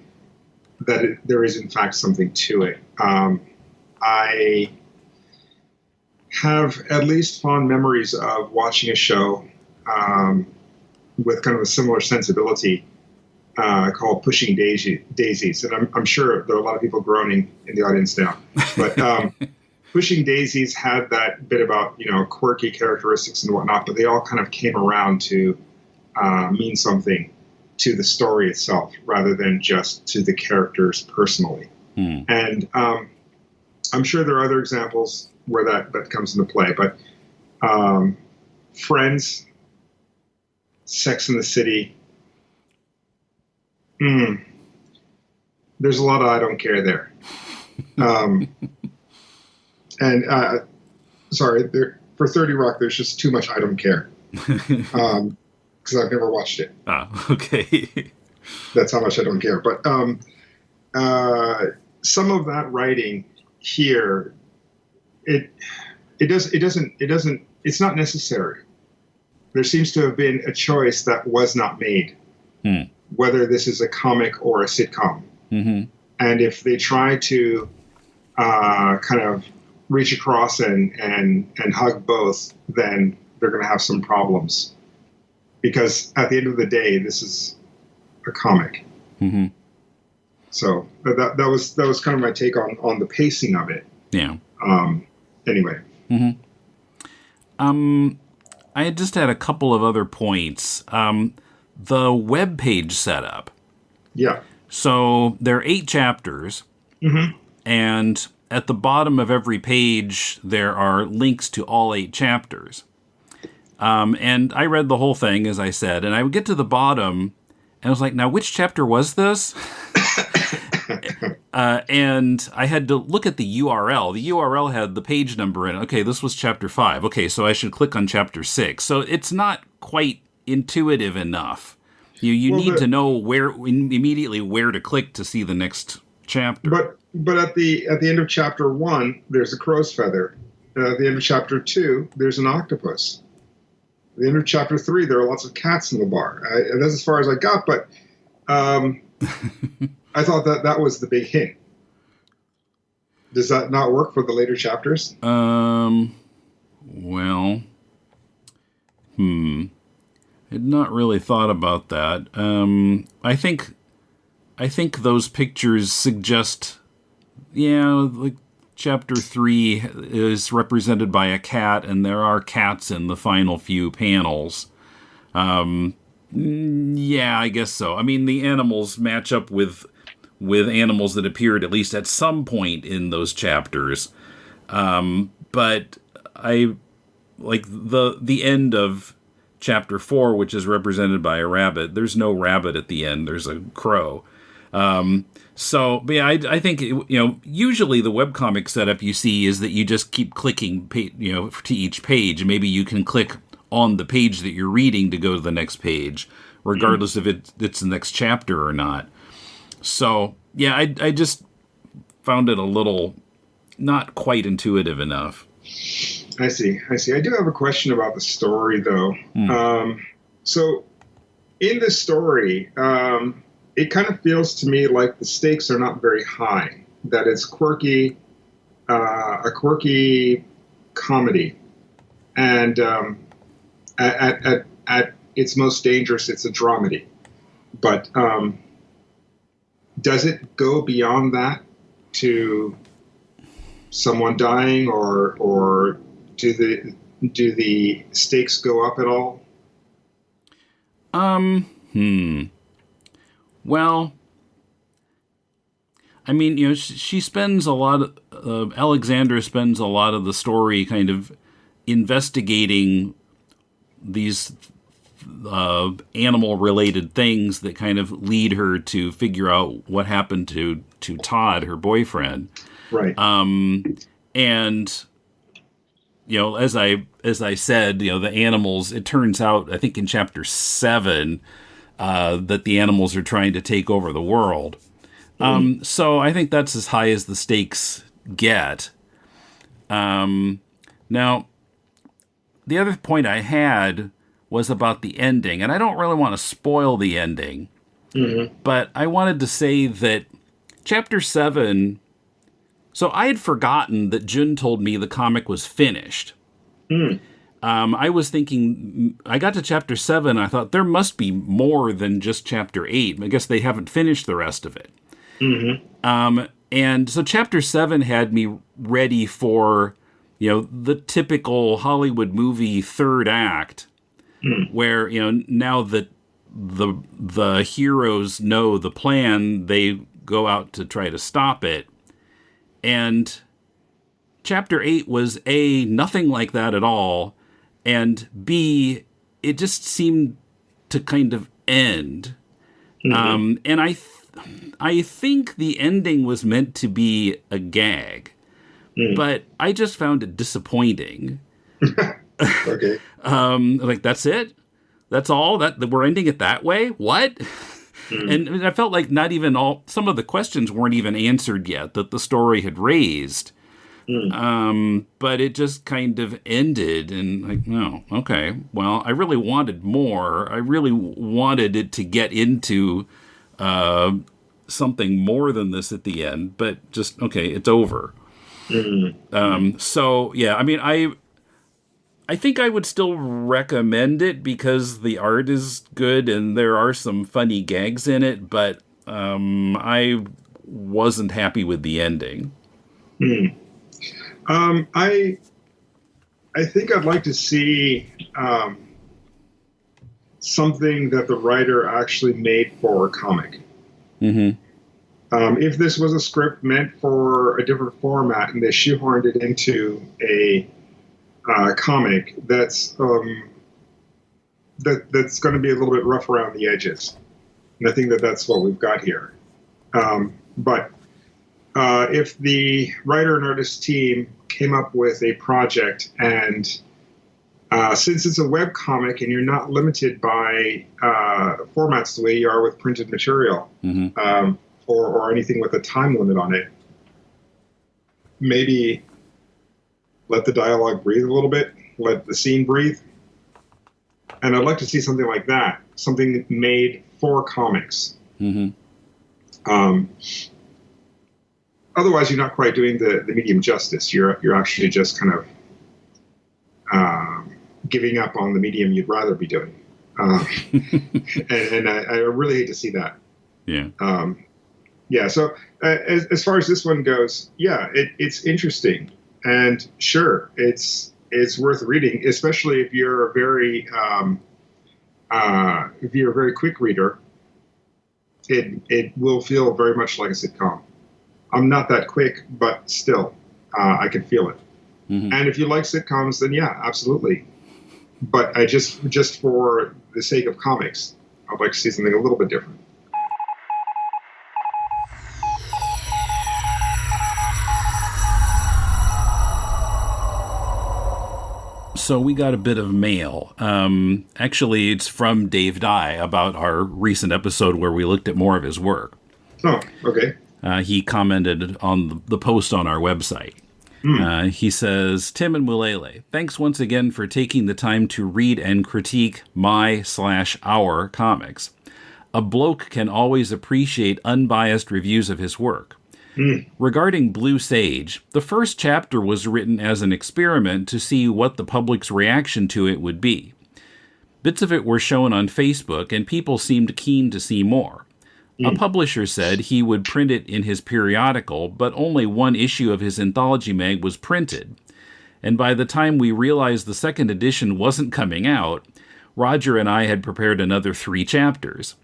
That there is, in fact, something to it. I have at least fond memories of watching a show with kind of a similar sensibility called Pushing Daisies. And I'm sure there are a lot of people groaning in the audience now. But Pushing Daisies had that bit about, quirky characteristics and whatnot, but they all kind of came around to mean something to the story itself rather than just to the characters personally. And I'm sure there are other examples where that comes into play, but Friends, Sex and the City, there's a lot of I don't care there. Sorry, for 30 Rock, there's just too much I don't care. Because I've never watched it. Ah, okay. That's how much I don't care. But some of that writing here, it's not necessary. There seems to have been a choice that was not made, whether this is a comic or a sitcom. Mm-hmm. And if they try to kind of reach across and hug both, then they're going to have some problems. Because at the end of the day, this is a comic. Mm-hmm. So that was kind of my take on the pacing of it. Yeah. Anyway. Mm-hmm. I just had a couple of other points. The web page setup. Yeah. So there are 8 chapters, mm-hmm. and at the bottom of every page there are links to all 8 chapters. And I read the whole thing, as I said, and I would get to the bottom, and I was like, now, which chapter was this? And I had to look at the URL. The URL had the page number in it. Okay, this was chapter 5. Okay, so I should click on chapter 6. So it's not quite intuitive enough. You need to know immediately where to click to see the next chapter. But at the end of chapter 1, there's a crow's feather. At the end of chapter 2, there's an octopus. At the end of chapter 3, there are lots of cats in the bar. That's as far as I got, but I thought that was the big hint. Does that not work for the later chapters? Well, I'd not really thought about that. I think those pictures suggest, like chapter 3 is represented by a cat, and there are cats in the final few panels. Yeah, I guess so. I mean, the animals match up with animals that appeared at least at some point in those chapters. But I like the end of chapter 4, which is represented by a rabbit. There's no rabbit at the end. There's a crow. But yeah, I think, usually the webcomic setup you see is that you just keep clicking, to each page. And maybe you can click on the page that you're reading to go to the next page, regardless if it's the next chapter or not. So, yeah, I just found it a little not quite intuitive enough. I see. I do have a question about the story, though. So, in the story, it kind of feels to me like the stakes are not very high, that it's quirky, a quirky comedy. And at its most dangerous, it's a dramedy. But does it go beyond that to someone dying, or do the stakes go up at all? Well, I mean, she spends a lot of, Alexandra spends a lot of the story kind of investigating these animal-related things that kind of lead her to figure out what happened to Todd, her boyfriend. Right. And as I said, the animals, it turns out, I think in chapter 7, that the animals are trying to take over the world. So I think that's as high as the stakes get. Now, the other point I had was about the ending, and I don't really want to spoil the ending, but I wanted to say that chapter 7, so I had forgotten that Jun told me the comic was finished. I was thinking, I got to chapter 7, I thought there must be more than just chapter 8. I guess they haven't finished the rest of it. And so chapter 7 had me ready for, the typical Hollywood movie third act, where, now that the heroes know the plan, they go out to try to stop it. And chapter 8 was A, nothing like that at all, and B, it just seemed to kind of end. And I think the ending was meant to be a gag, but I just found it disappointing. Okay. Like, that's it? That's all? That we're ending it that way? What? And I felt like not even some of the questions weren't even answered yet that the story had raised. But it just kind of ended, and like, no, okay. Well, I really wanted more. I really wanted it to get into something more than this at the end, but just, okay, it's over. So, yeah, I mean, I think I would still recommend it because the art is good and there are some funny gags in it, but I wasn't happy with the ending. I think I'd like to see something that the writer actually made for a comic. If this was a script meant for a different format and they shoehorned it into a comic, that's going to be a little bit rough around the edges, and I think that's what we've got here. But if the writer and artist team came up with a project, and since it's a web comic and you're not limited by formats the way you are with printed material, or anything with a time limit on it, maybe let the dialogue breathe a little bit, let the scene breathe. And I'd like to see something like that, something made for comics. Mm-hmm. Otherwise, you're not quite doing the medium justice. You're actually just kind of giving up on the medium you'd rather be doing. And I really hate to see that. Yeah. Yeah. So as far as this one goes, yeah, it's interesting, and sure, it's worth reading, especially if you're a very quick reader. It will feel very much like a sitcom. I'm not that quick, but still, I can feel it. Mm-hmm. And if you like sitcoms, then yeah, absolutely. But I just for the sake of comics, I'd like to see something a little bit different. So we got a bit of mail. Actually, it's from Dave Dye about our recent episode where we looked at more of his work. Oh, okay. He commented on the post on our website. He says, Tim and Mulele, thanks once again for taking the time to read and critique my/our comics. A bloke can always appreciate unbiased reviews of his work. Regarding Blue Sage, the first chapter was written as an experiment to see what the public's reaction to it would be. Bits of it were shown on Facebook, and people seemed keen to see more. A publisher said he would print it in his periodical, but only one issue of his anthology mag was printed. And by the time we realized the second edition wasn't coming out, Roger and I had prepared another 3 chapters.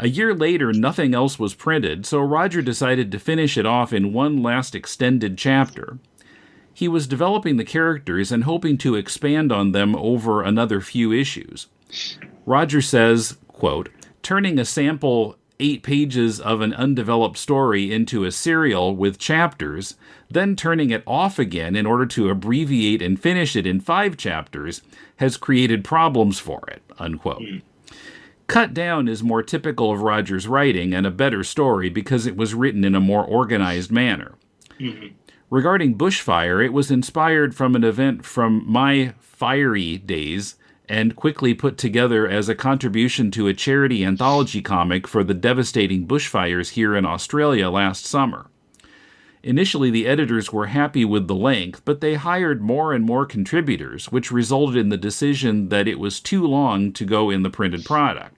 A year later, nothing else was printed, so Roger decided to finish it off in one last extended chapter. He was developing the characters and hoping to expand on them over another few issues. Roger says, quote, turning a sample 8 pages of an undeveloped story into a serial with chapters, then turning it off again in order to abbreviate and finish it in 5 chapters, has created problems for it, unquote. Cut Down is more typical of Roger's writing and a better story because it was written in a more organized manner. Regarding Bushfire, it was inspired from an event from my fiery days and quickly put together as a contribution to a charity anthology comic for the devastating bushfires here in Australia last summer. Initially, the editors were happy with the length, but they hired more and more contributors, which resulted in the decision that it was too long to go in the printed product.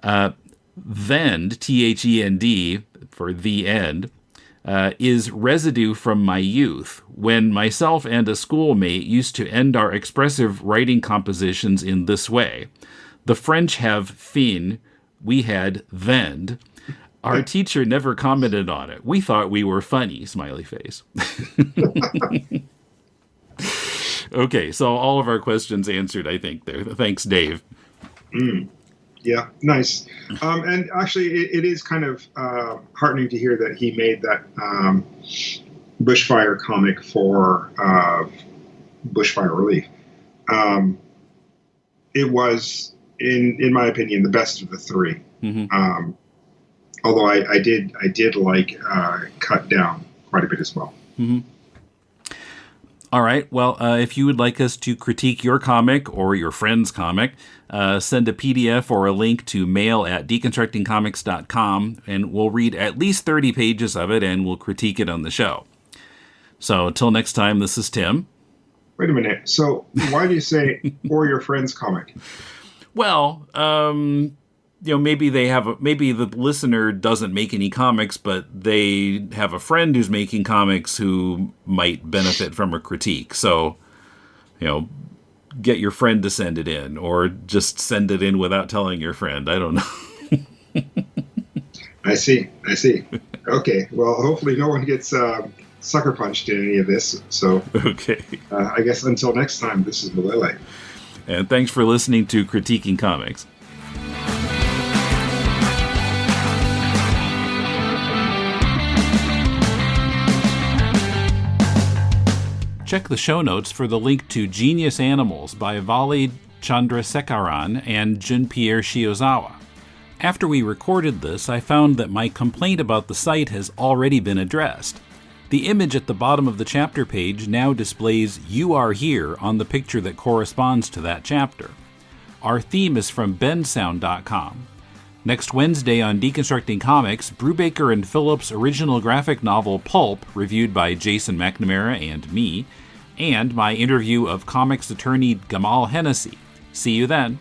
Thend, T-H-E-N-D, for the end, is residue from my youth, when myself and a schoolmate used to end our expressive writing compositions in this way. The French have fin, we had thend. Our teacher never commented on it. We thought we were funny, smiley face. Okay, so all of our questions answered, I think, there. Thanks, Dave. Yeah, nice. And actually, it is kind of heartening to hear that he made that bushfire comic for bushfire relief. It was, in my opinion, the best of the 3. Although I did like Cut Down quite a bit as well. All right. Well, if you would like us to critique your comic or your friend's comic, send a PDF or a link to mail@deconstructingcomics.com, and we'll read at least 30 pages of it, and we'll critique it on the show. So until next time, this is Tim. Wait a minute. So why do you say or your friend's comic? Well, maybe maybe the listener doesn't make any comics, but they have a friend who's making comics who might benefit from a critique. So, get your friend to send it in, or just send it in without telling your friend. I don't know. I see. Okay. Well, hopefully no one gets sucker punched in any of this. So, okay. I guess until next time, this is Mulele. And thanks for listening to Critiquing Comics. Check the show notes for the link to Genius Animals by Vali Chandrasekaran and Jun-Pierre Shiozawa. After we recorded this, I found that my complaint about the site has already been addressed. The image at the bottom of the chapter page now displays "You Are Here" on the picture that corresponds to that chapter. Our theme is from bensound.com. Next Wednesday on Deconstructing Comics, Brubaker and Phillips' original graphic novel Pulp, reviewed by Jason McNamara and me, and my interview of comics attorney Gamal Hennessy. See you then.